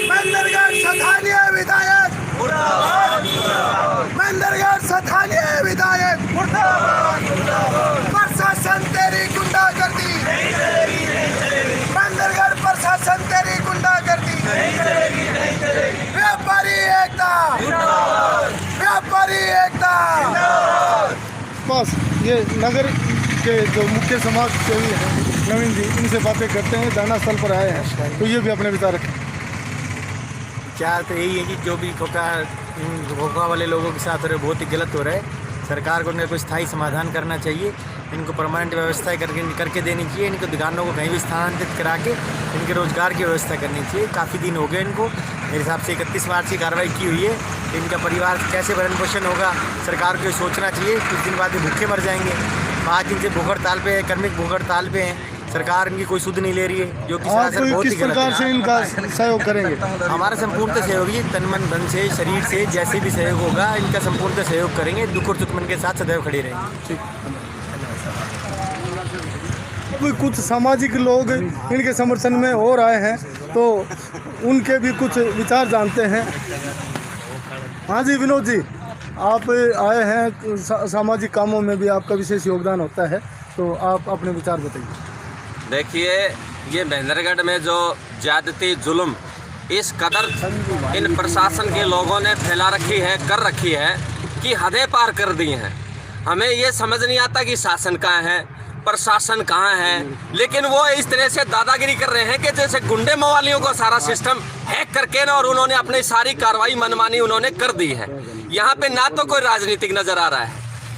मंदरगढ़ स्थानीय विधायक मंदरगढ़ स्थानीय विधायक प्रशासन तेरी गुंडागर्दी, मंदरगढ़ प्रशासन तेरी गुंडागर्दी। व्यापारी एकता, व्यापारी एकता। बस ये नगर के जो मुख्य समाज सेवी हैं नवीन जी, इनसे बातें करते हैं। धरना स्थल पर आए हैं तो ये भी अपने विचार रखें। क्या तो यही है कि जो भी खोखा वाले लोगों के साथ हो रहे बहुत ही गलत हो रहा है। सरकार को इनका कोई स्थायी समाधान करना चाहिए, इनको परमानेंट व्यवस्था करके देनी चाहिए। इनको दुकानों को कहीं भी स्थानांतरित करा के इनके रोजगार की व्यवस्था करनी चाहिए। काफ़ी दिन हो गए इनको, मेरे हिसाब से 31 मार्च की कार्रवाई की हुई है। इनका परिवार कैसे भरण पोषण होगा सरकार को सोचना चाहिए। कुछ दिन बाद ये भूखे मर जाएंगे। 5 दिन से भूख हड़ताल पे है, कर्मिक भूख हड़ताल पे हैं। सरकार इनकी कोई सुध नहीं ले रही है, जो कि बहुत किस प्रकार से इनका सहयोग करेंगे? हमारा संपूर्ण सहयोग ही तन मन धन से शरीर से जैसे भी सहयोग होगा इनका संपूर्ण सहयोग करेंगे। दुख और सुख मन के साथ सदैव खड़े रहेंगे। ठीक। कुछ सामाजिक लोग इनके समर्थन में और आए हैं तो उनके भी कुछ विचार जानते हैं। हाँ जी विनोद जी, आप आए हैं, सामाजिक कामों में भी आपका विशेष योगदान होता है, तो आप अपने विचार बताइए। देखिए, ये महेंद्रगढ़ में जो ज्यादती जुल्म इस कदर इन प्रशासन के लोगों ने फैला रखी है, कर रखी है कि हदें पार कर दी हैं। हमें ये समझ नहीं आता कि शासन कहाँ है, प्रशासन कहाँ है, लेकिन वो इस तरह से दादागिरी कर रहे हैं कि जैसे गुंडे मवालियों को सारा सिस्टम हैक करके ना और उन्होंने अपनी सारी कार्रवाई मनमानी उन्होंने कर दी है। यहाँ पे ना तो कोई राजनीतिक नजर आ रहा है,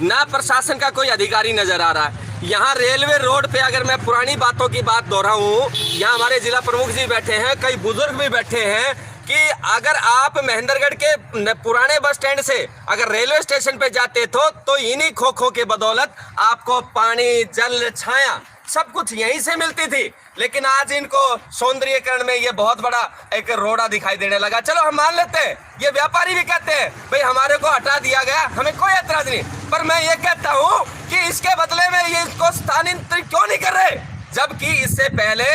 ना प्रशासन का कोई अधिकारी नजर आ रहा है। यहाँ रेलवे रोड पे अगर मैं पुरानी बातों की बात दोहराऊं, यहाँ हमारे जिला प्रमुख जी बैठे हैं, कई बुजुर्ग भी बैठे हैं कि अगर आप महेंद्रगढ़ के पुराने बस स्टैंड से अगर रेलवे स्टेशन पे जाते तो इन्हीं खोखों के बदौलत आपको पानी, जल, छाया सब कुछ यहीं से मिलती थी। लेकिन आज इनको सौंदर्यीकरण में ये बहुत बड़ा एक रोड़ा दिखाई देने लगा। चलो हम मान लेते हैं, ये व्यापारी भी कहते हैं भाई हमारे को हटा दिया गया, हमें कोई ऐतराज नहीं, पर मैं ये कहता हूँ कि इसके बदले में ये इसको स्थानांतरित क्यों नहीं कर रहे, जबकि इससे पहले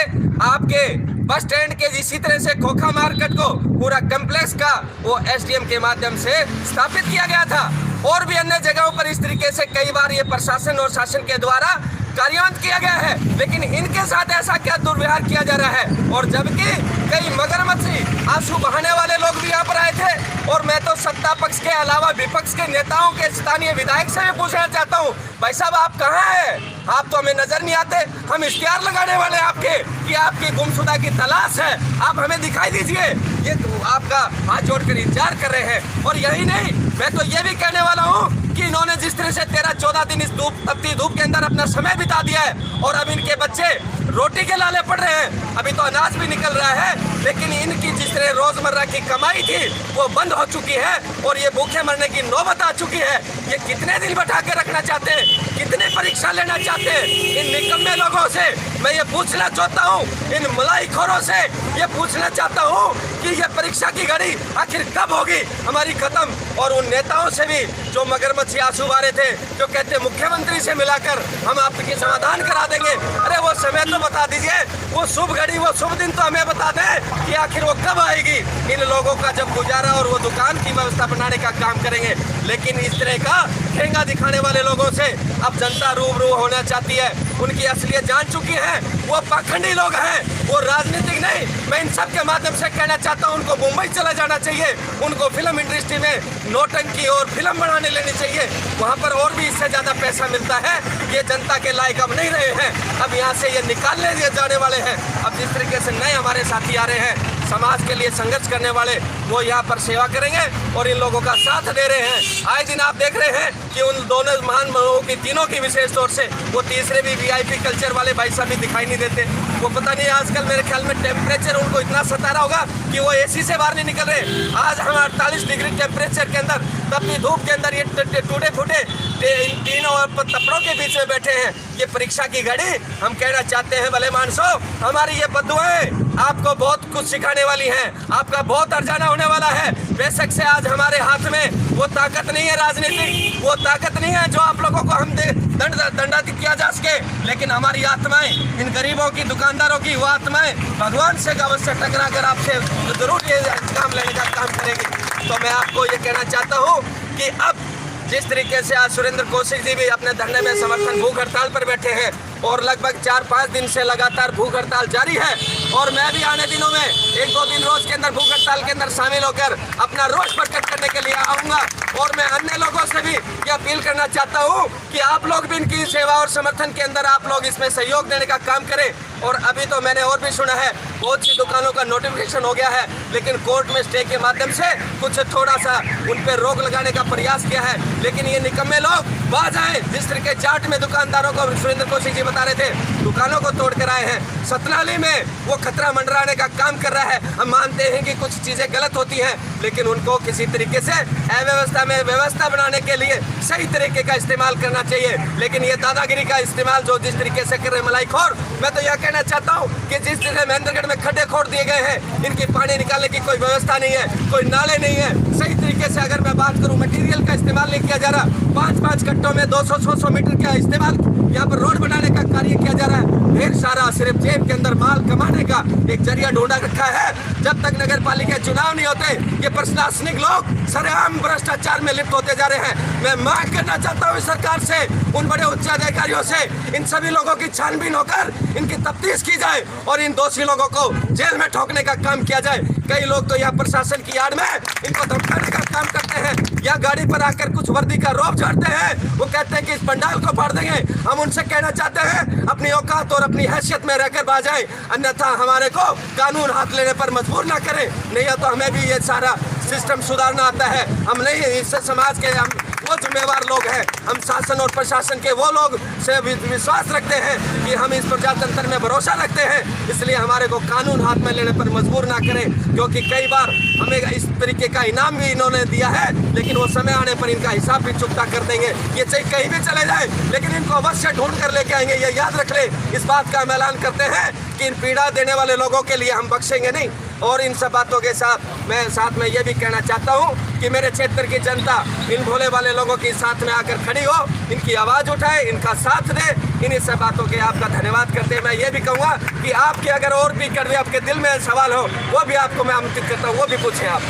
आपके बस स्टैंड के इसी तरह से खोखा मार्केट को पूरा कम्प्लेक्स का वो एसडीएम के माध्यम से स्थापित किया गया था। और भी अन्य जगहों पर इस तरीके से कई बार ये प्रशासन और शासन के द्वारा कार्यान्वित किया गया है, लेकिन इनके साथ ऐसा क्या दुर्व्यवहार किया जा रहा है। और जबकि कई मगरमच्छी आंसू बहाने वाले लोग भी यहाँ पर आए थे। और मैं तो सत्ता पक्ष के अलावा विपक्ष के नेताओं के स्थानीय विधायक से भी पूछना चाहता हूँ, भाई साहब आप कहाँ हैं? आप तो हमें नजर नहीं आते। हम इश्तिहार लगाने वाले आपके कि आपकी गुमशुदा की तलाश है, आप हमें दिखाई दीजिए। ये तो आपका हाथ जोड़कर इंतजार कर रहे हैं। और यही नहीं, मैं तो ये भी कहने वाला हूँ कि इन्होंने जिस तरह से 13-14 दिन इस तपती धूप के अंदर अपना समय बिता दिया है और अब इनके बच्चे रोटी के लाले पड़ रहे हैं। अभी तो अनाज भी निकल रहा है, लेकिन इनकी जिस तरह रोजमर्रा की कमाई थी वो बंद हो चुकी है और ये भूखे मरने की नौबत आ चुकी है। ये कितने दिन बैठा के रखना चाहते हैं, कितने परीक्षा लेना चाहते हैं? इन निकम्मे लोगों से मैं ये पूछना चाहता हूँ, इन मलाईखोरों से ये पूछना चाहता हूँ कि ये परीक्षा की घड़ी आखिर कब होगी हमारी खत्म। और उन नेताओं से भी जो मगरमच्छी आंसू बारे थे, जो कहते मुख्यमंत्री से मिलाकर हम आपकी समाधान करा देंगे, अरे वो समय तो बता दीजिए, वो शुभ घड़ी, वो शुभ दिन तो हमें बता दें कि आखिर वो कब आएगी। इन लोगों का जब गुजारा और वो दुकान की व्यवस्था बनाने का काम करेंगे। लेकिन इस तरह का ठेंगा दिखाने वाले लोगों से अब जनता रूबरू होना चाहती है, उनकी असलियत जान चुकी है। वो पाखंडी लोग हैं, वो राजनीतिक नहीं। मैं इन सब के माध्यम से कहना चाहता हूँ, उनको मुंबई चला जाना चाहिए, उनको फिल्म इंडस्ट्री में नौटंकी और फिल्म बनाने लेनी चाहिए, वहाँ पर और भी इससे ज़्यादा पैसा मिलता है। ये जनता के लायक अब नहीं रहे हैं, अब यहाँ से ये निकालने जाने वाले हैं। अब जिस तरीके से नए हमारे साथी आ रहे हैं, समाज के लिए संघर्ष करने वाले, वो यहाँ पर सेवा करेंगे और इन लोगों का साथ दे रहे हैं। आए दिन आप देख रहे हैं कि उन दोनों महान लोगों की, तीनों की विशेष तौर से, वो तीसरे भी वीआईपी कल्चर वाले भाई साहब भी दिखाई नहीं देते। वो पता नहीं आजकल मेरे ख्याल में टेम्परेचर उनको इतना सता रहा होगा कि वो एसी से बाहर नहीं निकल रहे। आज हम 48 डिग्री टेम्परेचर के अंदर, तपती धूप के अंदर ये टूटे फूटे तीन और तपड़ों के बीच में बैठे हैं। ये परीक्षा की घड़ी हम कहना चाहते हैं, भले मानसो हमारी ये बद्दुआएं आपको बहुत कुछ सिखाने वाली हैं, आपका बहुत अर्जाना होने वाला है। बेशक से आज हमारे हाथ में वो ताकत नहीं है, राजनीतिक वो ताकत नहीं है जो आप लोगों को हम दंडाधिक किया जा सके, लेकिन हमारी आत्माएं, इन गरीबों की, दुकानदारों की वो आत्माएं भगवान से अवश्य टकरा कर आपसे जरूर ये काम लेने का काम करेगी। तो मैं आपको ये कहना चाहता हूँ कि अब जिस तरीके से आज सुरेंद्र कौशिक जी भी अपने धरने में समर्थन भूख हड़ताल पर बैठे हैं और लगभग 4-5 दिन से लगातार भूख हड़ताल जारी है, और मैं भी आने दिनों में 1-2 दिन रोज के अंदर भूख हड़ताल के अंदर शामिल होकर अपना रोष प्रकट करने के लिए आऊंगा। और मैं अन्य लोगों से भी ये अपील करना चाहता हूँ कि आप लोग भी इनकी सेवा और समर्थन के अंदर आप लोग इसमें सहयोग देने का काम करें। और अभी तो मैंने और भी सुना है बहुत सी दुकानों का नोटिफिकेशन हो गया है, लेकिन कोर्ट में स्टे के माध्यम से कुछ थोड़ा सा उन पर रोक लगाने का प्रयास किया है, लेकिन ये निकम्मे लोग बाज आए। जिस तरीके जाट में दुकानदारों को सुरेंद्र कौशिक जी बता रहे थे दुकानों को तोड़ कर आए हैं, सतनाली में वो खतरा मंडराने का काम कर रहा है। हम मानते हैं कि कुछ चीजें गलत होती हैं, लेकिन उनको किसी तरीके से अव्यवस्था में व्यवस्था बनाने के लिए सही तरीके का इस्तेमाल करना चाहिए। लेकिन ये दादागिरी का इस्तेमाल जो जिस तरीके से कर रहे मलाईखोर, मैं तो यह कहना चाहता हूँ कि जिस तरह महेंद्रगढ़ में खड्डे खोद दिए गए हैं, इनकी पानी निकालने की कोई व्यवस्था नहीं है, कोई नाले नहीं है। सही तरीके से अगर मैं बात करूँ मटेरियल का इस्तेमाल नहीं किया जा रहा, 5-5 कट्टों में 200-600 मीटर का इस्तेमाल यहाँ पर रोड बनाने का कार्य किया जा रहा है। ढेर सारा सिर्फ जेब के अंदर माल कमाने का एक जरिया ढूंढा रखा है। जब तक नगर पालिका चुनाव नहीं होते ये प्रशासनिक लोग सरेआम भ्रष्टाचार में लिप्त होते जा रहे हैं। मैं मांग करना चाहता हूँ सरकार से, उन बड़े उच्च अधिकारियों से, इन सभी लोगों की छानबीन होकर इनकी तफ्तीश की जाए और इन दोषी लोगों को जेल में ठोकने का काम किया जाए। कई लोग तो यहाँ प्रशासन की आड़ में इनको धमकाने का काम करते हैं, या गाड़ी पर आकर कुछ वर्दी का रौब झाड़ते हैं। वो कहते हैं कि इस पंडाल को फाड़ देंगे। हम उनसे कहना चाहते हैं अपनी औकात और अपनी हैसियत में रहकर बाज आए, अन्यथा हमारे को कानून हाथ लेने पर मजबूर ना करें। नहीं तो हमें भी ये सारा सिस्टम सुधारना आता है। हम नहीं, इससे समाज के हम वो जिम्मेवार लोग हैं, हम शासन और प्रशासन के वो लोग से विश्वास रखते हैं कि हम इस प्रजातंत्र में भरोसा रखते हैं। इसलिए हमारे को कानून हाथ में लेने पर मजबूर ना करें, क्योंकि कई बार हमें इस तरीके का इनाम भी इन्होंने दिया है, लेकिन वो समय आने पर इनका हिसाब भी चुकता कर देंगे। ये चाहे कहीं भी चले जाए, लेकिन इनको अवश्य ढूंढ कर लेके आएंगे। ये याद रख ले। इस बात का हम ऐलान करते हैं कि इन पीड़ा देने वाले लोगों के लिए हम बख्शेंगे नहीं। और इन सब बातों के साथ मैं ये भी कहना चाहता हूँ कि मेरे क्षेत्र की जनता इन भोले वाले लोगों के साथ में आकर खड़ी हो, इनकी आवाज़ उठाए, इनका साथ दे। इन सब बातों के आपका धन्यवाद करते हैं। मैं ये भी कहूँगा कि आपके अगर और भी कभी आपके दिल में सवाल हो, वो भी आपको मैं आमंत्रित करता हूँ, वो भी पूछें आप।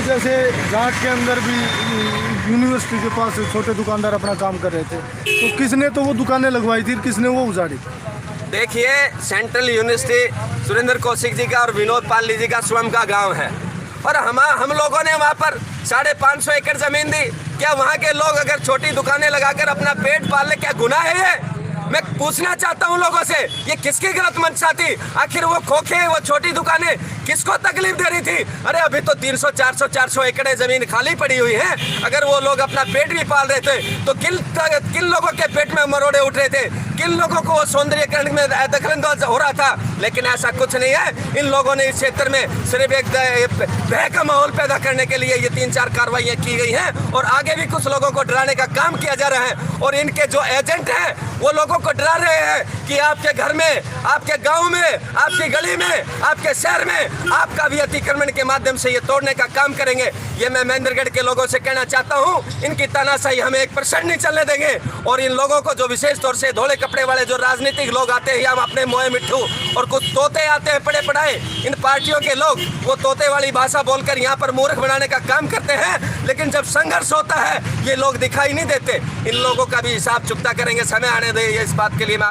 जैसे घाट के अंदर भी यूनिवर्सिटी के पास छोटे दुकानदार अपना काम कर रहे थे, तो किसने तो वो दुकानें लगवाई थी, किसने वो उजाड़ी? देखिए, सेंट्रल यूनिवर्सिटी सुरेंद्र कौशिक जी का और विनोद पाली जी का स्वयं का गांव है, और हम लोगों ने वहाँ पर 550 एकड़ जमीन दी। क्या वहाँ के लोग अगर छोटी दुकानें लगाकर अपना पेट पाल ले, क्या गुनाह है ये? मैं पूछना चाहता हूँ लोगों से, ये किसकी गलत मंशा थी? आखिर वो खोखे, वो छोटी दुकानें किसको तकलीफ दे रही थी? अरे अभी तो 300-400 एकड़ जमीन खाली पड़ी हुई है। अगर वो लोग अपना पेट भी पाल रहे थे तो किन लोगों के पेट में मरोड़े उठ रहे थे? किन लोगों को वो सौंदर्यकरण में दखलंदाज हो रहा था? लेकिन ऐसा कुछ नहीं है। इन लोगों ने इस क्षेत्र में सिर्फ एक भय का माहौल पैदा करने के लिए ये 3-4 कार्रवाइयाँ की गई हैं, और आगे भी कुछ लोगों को डराने का काम किया जा रहा है। और इनके जो एजेंट हैं वो लोगों को डरा रहे हैं कि आपके घर में, आपके गांव में, आपकी गली में, आपके शहर में आपका भी अतिक्रमण के माध्यम से ये तोड़ने का काम करेंगे। ये मैं महेंद्रगढ़ के लोगों से कहना चाहता हूँ, इनकी तानाशाही हमें 1% नहीं चलने देंगे। और इन लोगों को जो विशेष तौर से धोले कपड़े वाले जो राजनीतिक लोग आते हैं, हम अपने मोए मिट्ठू और कुछ तोते आते हैं पड़े पढ़ाए, इन पार्टियों के लोग वो तोते वाली भाषा बोलकर यहाँ पर मूर्ख बनाने का काम करते हैं। लेकिन जब संघर्ष होता है ये लोग दिखाई नहीं देते। इन लोगों का भी हिसाब चुकता करेंगे। समय आने दे, इस बात के लिए मैं